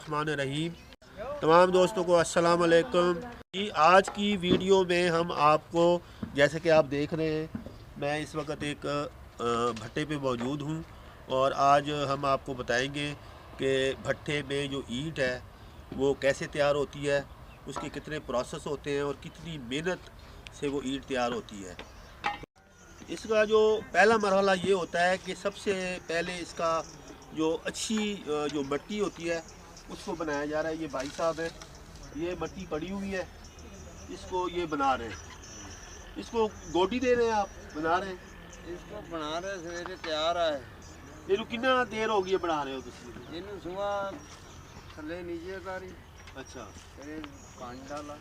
बिस्मिल्लाहिर्रहमानिर्रहीम। तमाम दोस्तों को अस्सलाम वालेकुम जी। आज की वीडियो में हम आपको, जैसे कि आप देख रहे हैं, मैं इस वक्त एक भट्टे पे मौजूद हूँ और आज हम आपको बताएंगे कि भट्टे में जो ईंट है वो कैसे तैयार होती है, उसके कितने प्रोसेस होते हैं और कितनी मेहनत से वो ईंट तैयार होती है। इसका जो पहला मरहला ये होता है कि सबसे पहले इसका जो अच्छी जो मिट्टी होती है उसको बनाया जा रहा है। ये भाई साहब है, ये मिट्टी पड़ी हुई है, इसको ये बना रहे हैं। इसको गोटी दे रहे हैं, आप बना रहे हैं? इसको बना रहे सवेरे तैयार है। ये कितना देर हो गई है बना रहे हो तुम? इन्हें सुबह थले नीचे तारी। अच्छा, फिर पानी डाला।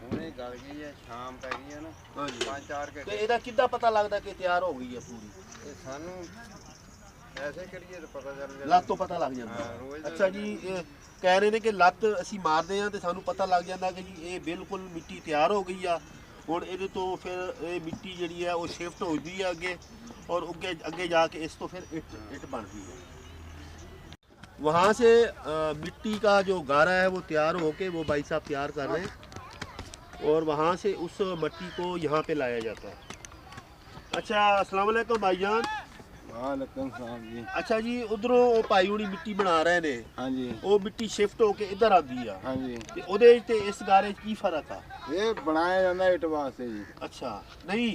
ਹੁਣੇ ਗਲ ਗਈ ਹੈ, ਸ਼ਾਮ ਪੈ ਗਈ ਹੈ ਨਾ। ਹਾਂਜੀ। 5-4 ਤੇ ਘੰਟੇ। ਇਹਦਾ ਕਿੱਦਾਂ ਪਤਾ ਲੱਗਦਾ ਕਿ ਤਿਆਰ ਹੋ ਗਈ ਹੈ ਪੂਰੀ? ਇਹ ਸਾਨੂੰ ਐਸੇ ਕਰੀਏ ਤਾਂ ਪਤਾ ਚੱਲ ਜਾਂਦਾ। ਲੱਤ ਤੋਂ ਪਤਾ ਲੱਗ ਜਾਂਦਾ। ਹਾਂ, ਰੋਜ਼ ਅੱਛਾ ਜੀ, ਇਹ ਕਹਿ ਰਹੇ ਨੇ ਕਿ ਲੱਤ ਅਸੀਂ ਮਾਰਦੇ ਹਾਂ ਤੇ ਸਾਨੂੰ ਪਤਾ ਲੱਗ ਜਾਂਦਾ ਕਿ ਜੀ ਇਹ ਬਿਲਕੁਲ ਮਿੱਟੀ ਤਿਆਰ ਹੋ ਗਈ ਆ। ਹੁਣ ਇਹਦੇ ਤੋਂ ਫਿਰ ਇਹ ਮਿੱਟੀ ਜਿਹੜੀ ਹੈ ਉਹ ਸ਼ਿਫਟ ਹੋ ਜਾਂਦੀ ਹੈ ਅੱਗੇ, और ਅੱਗੇ ਜਾ ਕੇ ਇਸ ਤੋਂ ਫਿਰ ਇੱਟ ਬਣਦੀ है। वहाँ से मिट्टी का जो गारा है वो तैयार होके वो भाई साहब तैयार कर रहे हैं और वहाँ से उस मिट्टी को यहाँ पे लाया जाता है। अच्छा, अस्सलाम वालेकुम भाईजान। ਵਾਲੇਕੁਮ ਸਲਾਮ ਜੀ। अच्छा जी, उधरों वो भाई हुणी मिट्टी बना रहे ने, ਹਾਂਜੀ वो मिट्टी शिफ्ट होके इधर आती है ਹਾਂਜੀ। ते ਉਹਦੇ ਤੇ ਇਸ ਗਾਰੇ 'ਚ ਕੀ ਫਰਕ ਆ? ਇਹ ਬਣਾਇਆ ਜਾਂਦਾ ਇੱਟ ਵਾਸਤੇ ਜੀ। अच्छा, नहीं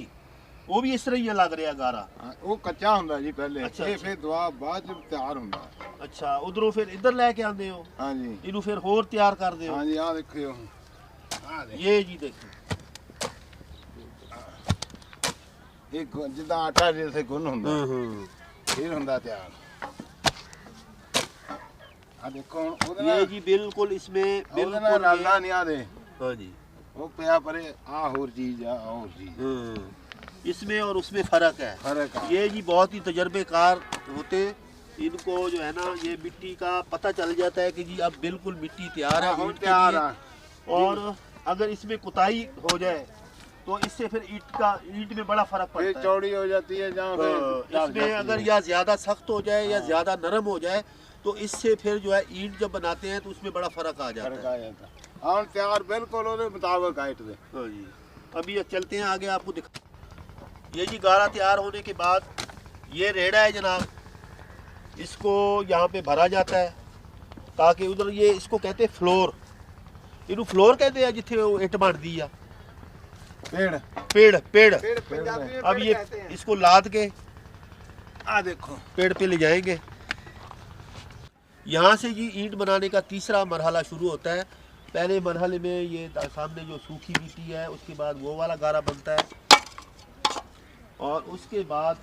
वो भी इस तरह ही लग रहा गारा। ਹਾਂ, ਉਹ ਕੱਚਾ ਹੁੰਦਾ ਜੀ ਪਹਿਲੇ। ਅੱਛਾ, ਇਹ ਅੱਛਾ। ਫਿਰ ਦੁਆ ਬਾਅਦ ਚ ਤਿਆਰ ਹੁੰਦਾ। अच्छा, उधरों फिर इधर लेके आते हो, ਹਾਂਜੀ ਇਹਨੂੰ ਫਿਰ ਹੋਰ ਤਿਆਰ ਕਰਦੇ ਹੋ? ਹਾਂਜੀ। ਆਹ ਦੇਖਿਓ, ਆਹ ਦੇ ये जी देखो, ਇਹ ਜਿੱਦਾਂ ਆਟਾ ਜਿਵੇਂ ਗੁੰਨ ਹੁੰਦਾ ਫਿਰ ਹੁੰਦਾ ਤਿਆਰ। ਆ ਦੇਖੋ ਹੁਣ ਉਹਦੇ ये ਨਾਲ जी बिल्कुल इसमें ਉਹਦੇ ਨਾਲ बिल्कुल ਰਲਦਾ ਨਹੀਂ। ਆ ਦੇ हाँ जी। ਉਹ ਪਿਆ ਪਰੇ ਆ ਹੋਰ ਚੀਜ਼ ਆ ਹੋਰ ਚੀਜ਼ इसमें और उसमें फ़र्क है। ਫਰਕ ਆ। ये जी बहुत ही तजर्बेकार होते, इनको जो है ना ये मिट्टी का पता चल जाता है कि जी अब बिल्कुल मिट्टी तैयार है ਹੁਣ ईंट के ਤਿਆਰ लिए। ਆ। और अगर इसमें कुताही हो जाए तो इससे फिर ईंट में बड़ा फर्क फिर पड़ता है। चौड़ी हो जाती है जहाँ पे इसमें अगर या ज़्यादा सख्त हो जाए या ज़्यादा नरम हो जाए तो इससे फिर जो है ईंट जब बनाते हैं तो उसमें बड़ा फ़र्क आ फर्क जाता है। आ जाता। हाँ तैयार बिल्कुल ਉਹਦੇ मुताबिक हाइट दे। हाँ जी, अभी ये चलते हैं आगे, आपको दिखा। ये जी गारा तैयार होने के बाद ये रेड़ा है जनाब, इसको यहाँ पे भरा जाता है ताकि उधर ये इसको कहते हैं फ्लोर, इनू फ्लोर कहते हैं जिथे वो इट बनती है। पेड़ पेड़ पेड़ पंजाबी में अब पेड़ ये कहते हैं। इसको लाद के आ देखो पेड़ पे ले जाएंगे। यहाँ से जी ईंट बनाने का तीसरा मरहला शुरू होता है। पहले मरहले में ये सामने जो सूखी मिट्टी है उसके बाद वो वाला गारा बनता है और उसके बाद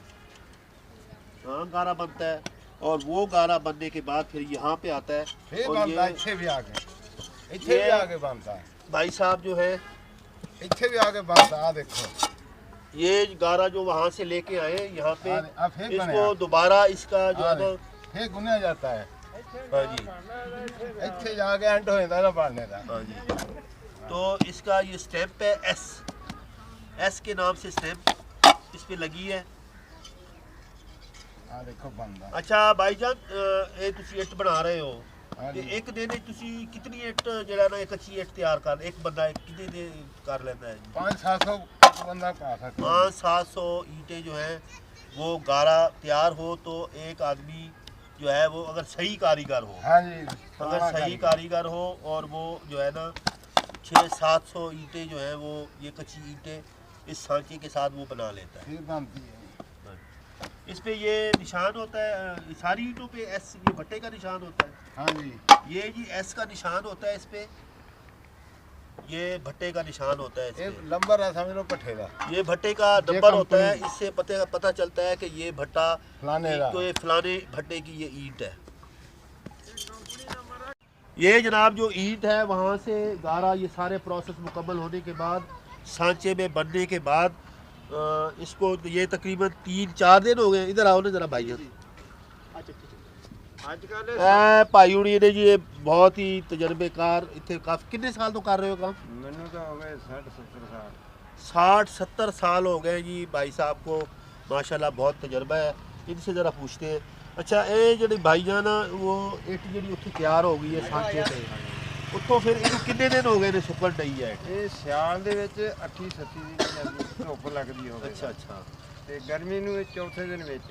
गारा बनता है और वो गारा बनने के बाद फिर यहाँ पे आता है। फिर और बनता है, ये इच्छे भी आगे इच्छे भी आगे बनता है। भाई साहब जो है इच्छे भी आगे बनता है। आ देखो ये गारा जो वहाँ से लेके आए यहाँ पे, आ फिर इसको दोबारा इसका जो है ना, फिर गुनिया जाता है। हाँ जी इच्छे जाके एंड हो जाता है ना बनने का। हाँ जी। तो इसका ये स्टैंप है एस के नाम से स्टैंप इस पे लगी है। आ देखो बनता। अच्छा भाईजान, ये तुसी इट बना रहे हो हाँ ते जी। एक दिन तुसी कितनी इट जरा ना एक अच्छी इट तैयार कर, एक बंदा कितने दे कर लेता है? 500-700 बंदा पा सकता है। 500-700 ईंटें जो है वो गारा तैयार हो तो एक आदमी जो है वो अगर सही कारीगर हो, हाँ जी। अगर सही कारीगर हो और वो जो है ना 600-700 ईंटें जो है वो ये कच्ची ईंटें इस सांचे के साथ वो बना लेता है। फिर बनती है। इस पे ये निशान होता है सारी ईंटों पे एस, ये भट्टे का निशान होता है। हाँ जी। ये जी एस का निशान होता है इस पे, ये भट्टे का निशान होता है इस ये पे। नंबर है समझ लो पट्टे का। ये भट्टे का नंबर होता है, कंपनी। इससे पता चलता है कि ये भट्टा फलाने का। तो ये फलाने भट्टे की ये ईंट है। ये जनाब जो ईंट है वहाँ से गारा ये सारे प्रोसेस मुकम्मल होने के बाद सांचे में बनने के बाद इसको ये तकरीबन 3-4 दिन हो गए। इधर आओ ना जरा भाई। आजकल भाई हुणी ने जी ये बहुत ही तजर्बेकार इतने काफ़ी कितने साल तो कर रहे हो काम? मैंने तो हो गए 60-70 साल। 60-70 साल हो गए जी भाई साहब को, माशाल्लाह बहुत तजर्बा है। इनसे ज़रा पूछते हैं अच्छा ये ਜਿਹੜੀ भाईजान वो इट ਜਿਹੜੀ ਉੱਥੇ ਤਿਆਰ ਹੋ ਗਈ ਹੈ ਸਾਂਚੇ ਤੇ ਉੱਥੋਂ ਫਿਰ ਇਹਨੂੰ ਕਿੰਨੇ ਦਿਨ ਹੋ ਗਏ ਨੇ ਸੁੱਕਣ ਡਈ ਹੈ ਇਹ ਸਿਆਲ ਦੇ ਵਿੱਚ 28 30 ਦੀ ਜਾਂਦੀ ਧੁੱਪ ਲੱਗਦੀ ਹੋਵੇ। अच्छा अच्छा ਤੇ ਗਰਮੀ ਨੂੰ ਇਹ ਚੌਥੇ ਦਿਨ ਵਿੱਚ।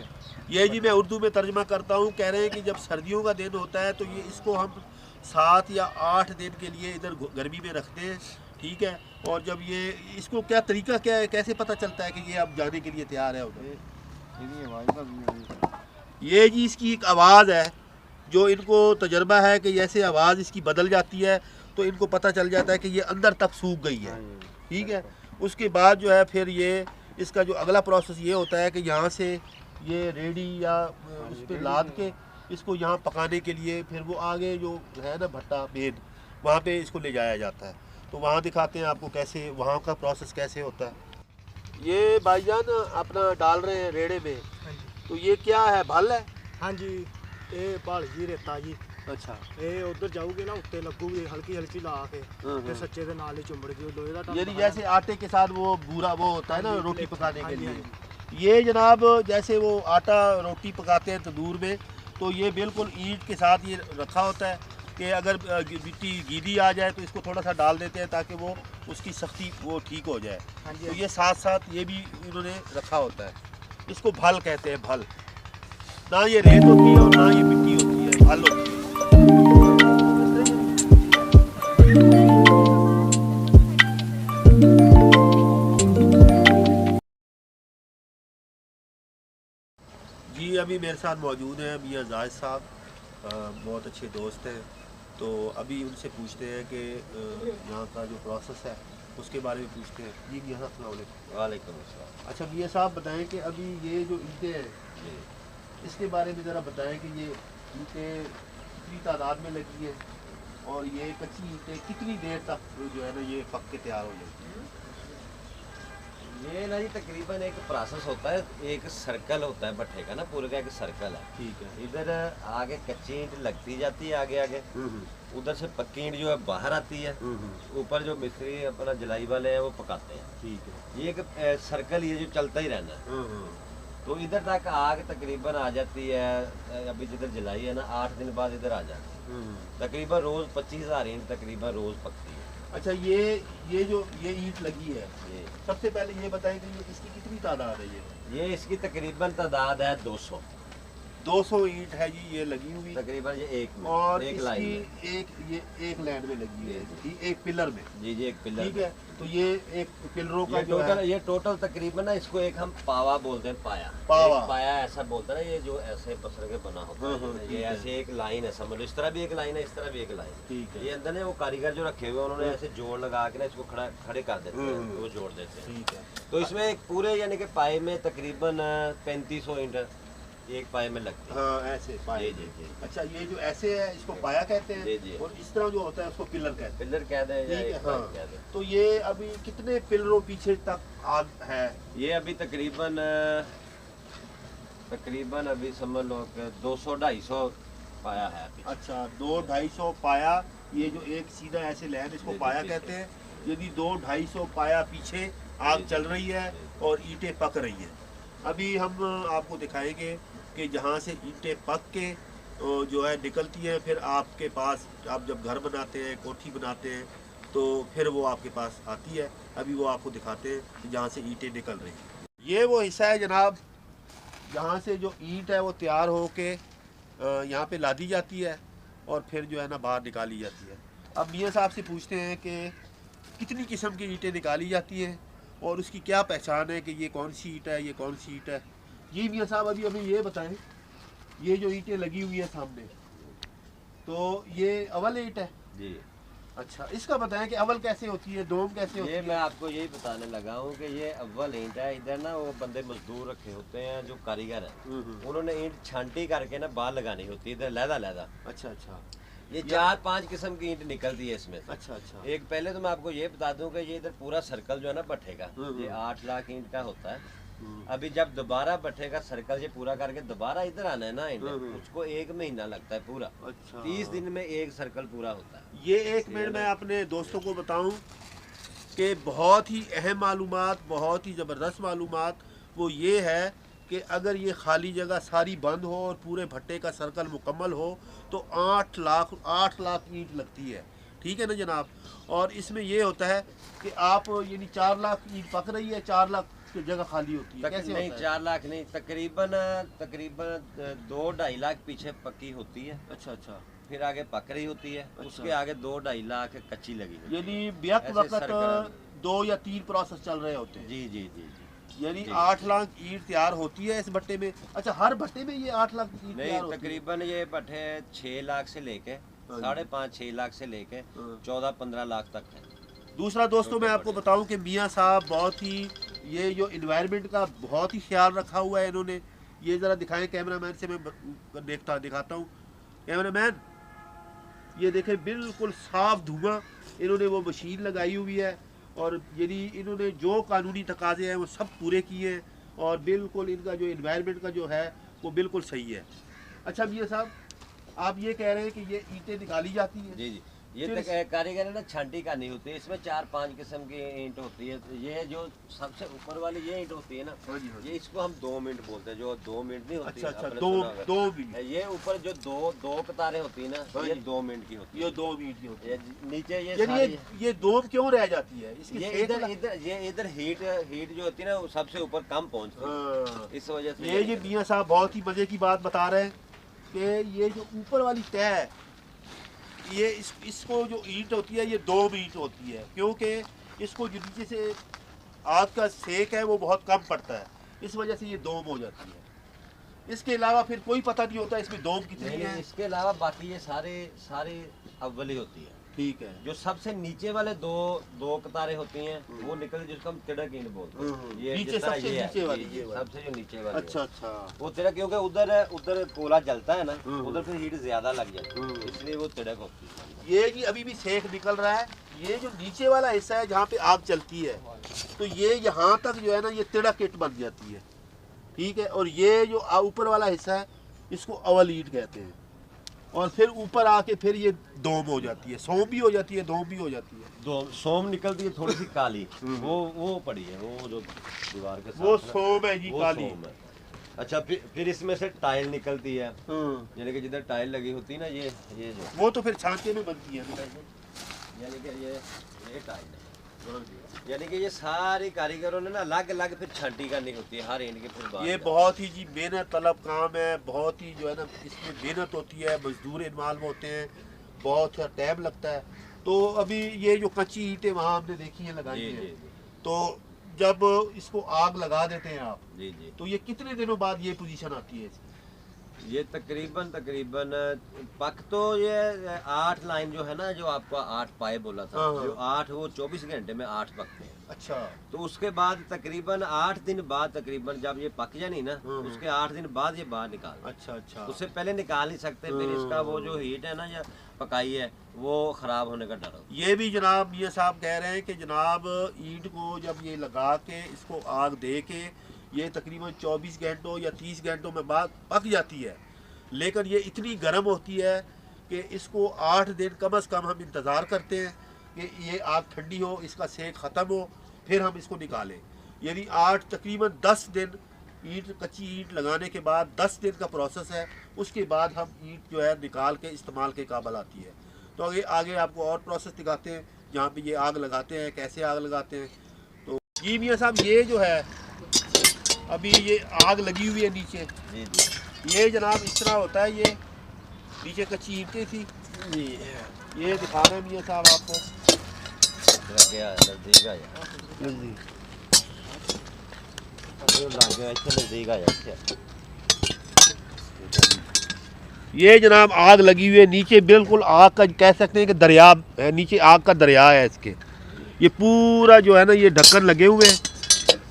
ये जी मैं उर्दू में तर्जमा करता हूँ। कह रहे हैं कि जब सर्दियों का दिन होता है तो ये इसको हम 7 या 8 दिन के लिए इधर गर्मी में रखते हैं, ठीक है। और जब ये इसको क्या तरीका क्या है, कैसे पता चलता है कि ये अब जाने के लिए तैयार है उधर? ਇਹਦੀ ਆਵਾਜ਼ ਤਾਂ ਵੀ ये जी इसकी एक आवाज़ है जो इनको तजर्बा है कि जैसे आवाज़ इसकी बदल जाती है तो इनको पता चल जाता है कि ये अंदर तक सूख गई है, ठीक है। उसके बाद जो है फिर ये इसका जो अगला प्रोसेस ये होता है कि यहाँ से ये रेडी या उस पर लाद के इसको यहाँ पकाने के लिए फिर वो आगे जो है ना भट्टा मेन वहाँ पे इसको ले जाया जाता है। तो वहाँ दिखाते हैं आपको कैसे वहाँ का प्रोसेस कैसे होता है। ये भाईजान अपना डाल रहे हैं रेड़े में, तो ये क्या है, भल है? हाँ जी, ये भाल जी रेता जी। अच्छा ये उधर जाओगे ना उत्ते लगूगी हल्की हल्की ला के ते सच्चे दे नाल ही चुंबड़ गई लोहे दा यानी जैसे आटे के साथ वो बूरा वो होता है ना हाँ जी, रोटी पकाने के हाँ जी, लिए। ये जनाब जैसे वो आटा रोटी पकाते हैं तंदूर में, तो ये बिल्कुल ईंट के साथ ये रखा होता है कि अगर मिट्टी गीली आ जाए तो इसको थोड़ा सा डाल देते हैं ताकि वो उसकी सख्ती वो ठीक हो जाए। हाँ जी, तो ये साथ साथ ये भी इन्होंने रखा होता है। इसको भल कहते हैं, भल। ना ये रेत होती है और ना ये मिट्टी होती है, भल होती है। जी अभी मेरे साथ मौजूद हैं मियाँ जाहिद साहब, बहुत अच्छे दोस्त हैं। तो अभी उनसे पूछते हैं कि यहाँ का जो प्रोसेस है उसके बारे में पूछते हैं। जी मियाँ साहब अस्सलाम वालेकुम। वालेकुम अस्सलाम। अच्छा मियाँ साहब बताएं कि अभी ये जो ईंटें हैं इसके बारे में ज़रा बताएं कि ये ईंटें कितनी तादाद में लगी हैं और ये कच्ची ईंटें कितनी देर तक जो है ना ये पक के तैयार हो जाती हैं। ये ना जी तकरीबन एक प्रोसेस होता है, एक सर्कल होता है भट्ठे का ना, पूरे का एक सर्कल है। ठीक है। इधर आगे कच्ची ईंट लगती जाती है आगे आगे, उधर से पक्की ईंट जो है बाहर आती है, ऊपर जो मिस्त्री अपना जलाई वाले हैं वो पकाते हैं। ठीक है। ये एक सर्कल ये जो चलता ही रहना है। तो इधर तक आग तकरीबन आ जाती है, अभी जिधर जलाई है ना 8 दिन बाद इधर आ जाती है। तकरीबन रोज 25,000 ईंट तकरीबन रोज पकती है। अच्छा ये जो ये ईंट लगी है, ये सबसे पहले ये बताएं कि ये इसकी कितनी तादाद है? ये इसकी तकरीबन तादाद है 200 ईंट है जी ये लगी हुई, तकरीबन ये एक में, और एक इसकी लाइन में। एक लाइन में लगी हुई है, जी, ठीक, एक पिलर में। जी जी एक पिलर ठीक है। तो ये एक पिलरों का जो टोटल है ये टोटल तकरीबन ना इसको एक हम पावा बोलते हैं, पाया। पावा। एक पाया ऐसा बोलते हैं ना, ये जो ऐसे पसर के बना होता है, ये ऐसे एक लाइन है, समझ लो इस तरह भी एक लाइन है, इस तरह भी एक लाइन। ठीक है। ये अंदर ने वो कारीगर जो रखे हुए उन्होंने ऐसे जोड़ लगा के ना इसको खड़े कर देते हैं, वो जोड़ देते हैं। ठीक है। तो इसमें एक पूरे यानी कि पाए में तकरीबन 3500 ईंट एक पाए में लगती है। हाँ ऐसे पाया। जी, जी। अच्छा ये जो ऐसे है इसको पाया कहते हैं, जी, जी। और इस तरह जो होता है उसको पिलर कहते हैं। पिलर कह दें या ठीक है। एक पाया हाँ। कह दें। तो ये अभी कितने पिलरों पीछे तक आग है? ये अभी तकरीबन अभी समझ लो कि 200-250 पाया है अभी। अच्छा 200-250 पाया, ये जो एक सीधा ऐसे लाइन इसको जी, पाया जी, कहते हैं। यदि 200-250 पाया पीछे आग जी, चल रही है और ईंटें पक रही हैं। अभी हम आपको दिखाएंगे कि जहाँ से ईंटें पक के जो है निकलती हैं, फिर आपके पास आप जब घर बनाते हैं, कोठी बनाते हैं, तो फिर वो आपके पास आती है। अभी वो आपको दिखाते हैं कि जहाँ से ईंटें निकल रही हैं। ये वो हिस्सा है जनाब जहाँ से जो ईंट है वो तैयार हो के यहाँ पे लादी जाती है और फिर जो है ना बाहर निकाली जाती है। अब मियाँ साहब से पूछते हैं कि कितनी किस्म की ईंटें निकाली जाती हैं और उसकी क्या पहचान है कि ये कौन सी ईंट है, ये कौन सी ईंट है। जी मियाँ साहब अभी हमें ये बताएं, ये जो ईंटें लगी हुई है सामने, तो ये अव्वल ईंट है? जी। अच्छा इसका बताएं कि अव्वल कैसे होती है, दोम कैसे होती ये है? मैं आपको यही बताने लगा हूँ कि ये अव्वल ईंट है। इधर ना वो बंदे मजदूर रखे होते हैं जो कारीगर हैं, उन्होंने ईंट छांटी करके ना बाहर लगानी होती है, इधर लहदा। अच्छा अच्छा। ये 4-5 किस्म की ईंट निकलती है इसमें से। अच्छा अच्छा। एक पहले तो मैं आपको ये बता दूं कि ये इधर पूरा सर्कल जो है ना भट्ठे का, ये 8 लाख ईंट का होता है। अभी जब दोबारा भट्ठे का सर्कल ये पूरा करके दोबारा इधर आना है ना ईंट, उसको 1 महीना लगता है पूरा। अच्छा 30 दिन में एक सर्कल पूरा होता है। ये एक मिनट मैं अपने दोस्तों को बताऊं कि बहुत ही अहम मालूमात, बहुत ही ज़बरदस्त मालूमात वो ये है कि अगर ये खाली जगह सारी बंद हो और पूरे भट्टे का सर्कल मुकम्मल हो तो 8 लाख ईंट लगती है। ठीक है ना जनाब। और इसमें ये होता है कि आप यानी 4 लाख ईंट पक रही है, 4 लाख की जगह खाली होती है। कैसे नहीं होता है? 4 लाख नहीं, तकरीबन 2-2.5 लाख पीछे पक्की होती है, अच्छा, फिर आगे पक रही होती है, उसके आगे 2-2.5 लाख कच्ची लगी होती है। यानी ब्याक ऐसे वक्त सर्कल 2 या 3 प्रोसेस चल रहे होते हैं। जी जी जी जी। यानी जी। 8 लाख ईंट तैयार होती है इस भट्टे में। अच्छा, हर भट्टे में ये 8 लाख ईंट नहीं, तैयार होती है? तकरीबन ये भट्टे 6 लाख से लेके हाँ जी। 5.5-6 लाख से लेके हाँ। 14-15 लाख तक है। दूसरा दोस्तों मैं आपको बताऊं कि मियाँ साहब बहुत ही ये जो इन्वायरमेंट का बहुत ही ख्याल रखा हुआ है इन्होंने। ये ज़रा दिखाएं कैमरामैन से, मैं दिखाता हूँ कैमरामैन। ये देखें बिल्कुल साफ धुआं, इन्होंने वो मशीन लगाई हुई है और यदि इन्होंने जो कानूनी तकाजे हैं वो सब पूरे किए हैं और बिल्कुल इनका जो इन्वायरमेंट का जो है वो बिल्कुल सही है। अच्छा मियाँ साहब, आप ये कह रहे हैं कि ये ईंटें निकाली जाती हैं? जी जी। ये फिर तक कारीगर है ना, छांटी का नहीं होती है, इसमें 4-5 किस्म की ईंट होती है। ये जो सबसे ऊपर वाली ये ईंट होती है ना, हाँ जी, हाँ जी। ये इसको हम 2 मिनट बोलते हैं, जो 2 मिनट नहीं होती। अच्छा, अपने दो सुना होगा। दो भी ये ऊपर जो दो कतारें होती है ना, हाँ ये जी। 2 मिनट की होती ये है। 2 मीट की होती है। ये नीचे ये यानी सारी ये दोम क्यों रह जाती है? इसकी ये सेक इधर हीट जो होती है ना, वो सबसे ऊपर कम पहुंचती है, हाँ। इस वजह से ये मियाँ साहब बहुत ही मजे की बात बता रहे हैं कि ये जो ऊपर वाली तय है, ये इसको जो ईंट होती है ये 2 ईंट होती है, क्योंकि इसको जो नीचे से आग का सेक है वो बहुत कम पड़ता है, इस वजह से ये दोम हो जाती है। इसके अलावा फिर कोई पता नहीं होता इसमें दोम कितनी नहीं, है। इसके अलावा बाकी ये सारे अव्वली होती है। ठीक है। जो सबसे नीचे वाले दो कतारें होती हैं वो निकल, जिसको हम तिड़क ईंट बोलते हैं। ये नीचे जिस तरह सबसे ये है, नीचे वाली, ये ये वाली। सबसे जो नीचे वाली अच्छा है, अच्छा। वो तिड़क, क्योंकि उधर कोयला जलता है ना, हम्म। उधर फिर हीट ज्यादा लग जाती है, इसलिए वो तिड़क होती है। ये जी अभी भी सेक निकल रहा है। ये जो नीचे वाला हिस्सा है जहाँ पे आग चलती है, तो ये यहाँ तक जो है ना ये तिड़क ईंट बन जाती है। ठीक है। और ये जो ऊपर वाला हिस्सा है इसको अवल ईंट कहते हैं। और फिर ऊपर आके फिर ये दोम हो जाती है, सोम भी हो जाती है, दोम भी हो जाती है। दो सोम निकलती है थोड़ी सी काली, वो पड़ी है, वो जो दीवार के साथ वो ना, सोम है जी, वो काली। सोम है। अच्छा, फिर इसमें से टाइल निकलती है, हाँ। यानी कि जिधर टाइल लगी होती है ना, ये जो, वो तो फिर छांटे में बनती है। यानी कि ये टाइल है। यानी कि ये सारी कारीगरों ने ना अलग अलग फिर छांटी करनी होती है हर ईंट के। फिर बाद ये बहुत ही जी मेहनत तलब काम है, बहुत ही जो है ना इसमें मेहनत होती है, मजदूर इन्वॉल्व होते हैं, बहुत टाइम लगता है। तो अभी ये जो कच्ची ईंटें वहाँ हमने देखी हैं लगाई जी हैं, जी जी तो जब इसको आग लगा देते हैं आप, जी जी। तो ये कितने दिनों बाद ये पोजीशन आती है इसकी? ये तकरीबन पक तो ये 8 लाइन जो है ना, जो आपको 8 पाए बोला था, हाँ, हाँ। जो 8 वो 24 घंटे में 8 पकते हैं। अच्छा। तो उसके बाद तकरीबन 8 दिन बाद, तकरीबन जब ये पक जाए नहीं ना, उसके 8 दिन बाद ये बाहर निकाल। अच्छा अच्छा। उससे पहले निकाल नहीं सकते, फिर इसका वो जो हीट है ना, या पकाई है, वो खराब होने का डर होता है। ये भी जनाब मियाँ साहब कह रहे हैं कि जनाब ईंट को जब ये लगा के इसको आग दे के ये तकरीबन 24 घंटों या 30 घंटों में बाद पक जाती है, लेकिन ये इतनी गर्म होती है कि इसको 8 दिन कम से कम हम इंतज़ार करते हैं कि ये आग ठंडी हो, इसका सेक ख़त्म हो, फिर हम इसको निकालें। यानी तकरीबन 10 दिन ईंट, कच्ची ईंट लगाने के बाद 10 दिन का प्रोसेस है, उसके बाद हम ईंट जो है निकाल के इस्तेमाल के काबिल आती है। तो आगे आपको और प्रोसेस दिखाते हैं जहाँ पे ये आग लगाते हैं, कैसे आग लगाते हैं। तो जी मियाँ साहब, ये जो है अभी ये आग लगी हुई है नीचे, जी जी ये जनाब इस तरह होता है। ये नीचे कच्ची ईंटें थी जी, ये दिखा रहे हैं मियाँ साहब आपको। लग गया, नजदीक आ जा, लग गया, इससे नजदीक आ जा। ये जनाब आग लगी हुई है नीचे, बिल्कुल आग का कह सकते हैं कि दरिया है नीचे, आग का दरिया है इसके। ये पूरा जो है ना ये ढक्कन लगे हुए हैं,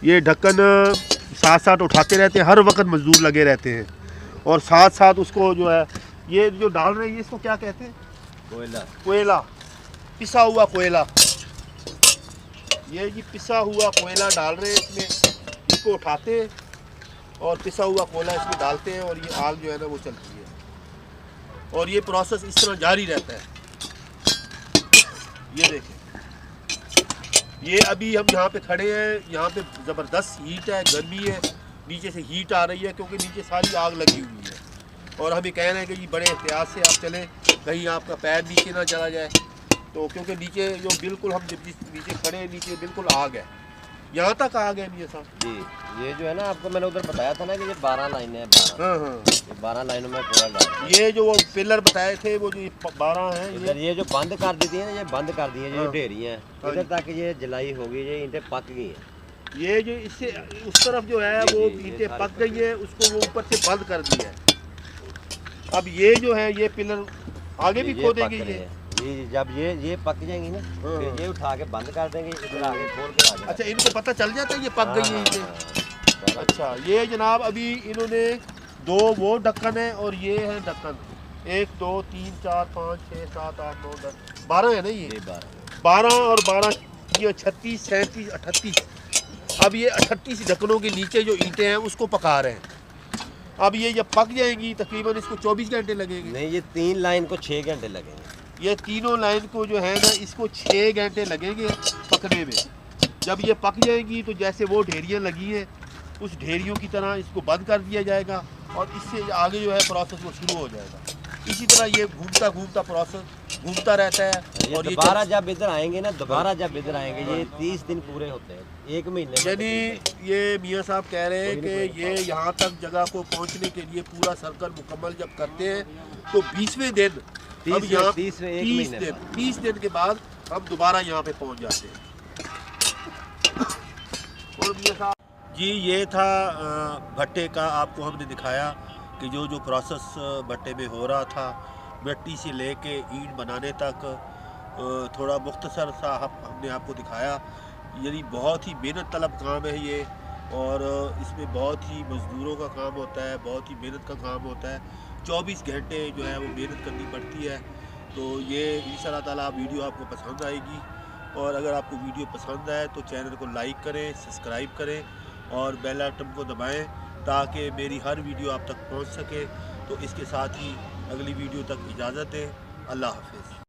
ये ढक्कन साथ साथ उठाते रहते हैं, हर वक्त मजदूर लगे रहते हैं और साथ साथ उसको जो है ये जो डाल रहे हैं, ये इसको क्या कहते हैं? कोयला। कोयला, पिसा हुआ कोयला। ये जी पिसा हुआ कोयला डाल रहे हैं इसमें, इसको उठाते हैं और पिसा हुआ कोयला इसमें डालते हैं और ये आग जो है ना वो चलती है और ये प्रोसेस इस तरह जारी रहता है। ये देखें, ये अभी हम यहाँ पे खड़े हैं, यहाँ पे ज़बरदस्त हीट है, गर्मी है नीचे से हीट आ रही है क्योंकि नीचे सारी आग लगी हुई है। और हमें कह रहे हैं कि जी बड़े एहतियात से आप चलें, कहीं आपका पैर नीचे ना चला जाए। तो क्योंकि नीचे जो बिल्कुल हम जिस नीचे खड़े हैं, नीचे बिल्कुल आग है, यहाँ तक आग है मियां साहब जी। ये जो है ना, आपको मैंने उधर बताया था ना कि ये 12 लाइनें हैं, 12। हाँ हाँ, ये 12 लाइनों में पूरा डाल। ये जो वो पिलर बताए थे वो जो 12 हैं इधर ये जो बंद कर दी थी ना, ये बंद कर दी है जो हाँ। ढेरी हैं, हाँ इधर तक ये जलाई होगी, ये ईंटें पक गई हैं। ये जो इससे उस तरफ जो है जी, वो जी, ये ईंटें सारी पक गई है, उसको वो ऊपर से बंद कर दिया है। अब ये जो है ये पिलर आगे भी ये खोदेंगे पक रहे ये। हैं। ये जब ये पक जाएंगी ना, हाँ। फिर ये उठा के बंद कर देंगे, इधर आगे खोल के आ जाएगा। अच्छा, इनको पता चल जाता है ये पक गई है ईंटें। हाँ। अच्छा, ये जनाब अभी इन्होंने 2 वो ढक्कन है और ये है ढक्कन, 1 2 3 4 5 6 7 8 9 10 12 है ना ये 12 और 12 ये 36 37 38। अब ये 38 ढक्कनों के नीचे जो ईंटें हैं उसको पका रहे हैं। अब ये जब पक जाएंगी तकरीबन इसको 24 घंटे लगेंगे। नहीं, ये 3 लाइन को 6 घंटे लगेंगे। ये तीनों लाइन को जो है ना इसको 6 घंटे लगेंगे पकने में। जब ये पक जाएंगी तो जैसे वो ढेरियाँ लगी हैं उस ढेरियों की तरह इसको बंद कर दिया जाएगा और इससे आगे जो है प्रोसेस वो शुरू हो जाएगा। इसी तरह ये घूमता घूमता प्रोसेस घूमता रहता है। ये और दोबारा जब इधर आएंगे ना, दोबारा जब इधर आएंगे, ये 30 दिन पूरे होते हैं, 1 महीने में। यानी ये मियाँ साहब कह रहे हैं कि ये यहाँ तक जगह को पहुँचने के लिए पूरा सर्कल मुकम्मल जब करते हैं तो 20वें दिन, अब यहाँ 30 दिन के बाद हम दोबारा यहाँ पे पहुँच जाते हैं। और मियाँ साहब जी, ये था भट्टे का, आपको हमने दिखाया कि जो प्रोसेस भट्टे में हो रहा था, मिट्टी से लेके ईंट बनाने तक, थोड़ा मुख्तसर सा हमने आपको दिखाया। यानी बहुत ही मेहनत तलब काम है ये, और इसमें बहुत ही मज़दूरों का काम होता है, बहुत ही मेहनत का काम होता है। 24 घंटे जो है वो मेहनत करनी पड़ती है। तो ये इंशाअल्लाह ताला वीडियो आपको पसंद आएगी, और अगर आपको वीडियो पसंद आए तो चैनल को लाइक करें, सब्सक्राइब करें और बेल आइकन को दबाएं ताकि मेरी हर वीडियो आप तक पहुंच सके। तो इसके साथ ही अगली वीडियो तक इजाज़त है। अल्लाह हाफ़िज़।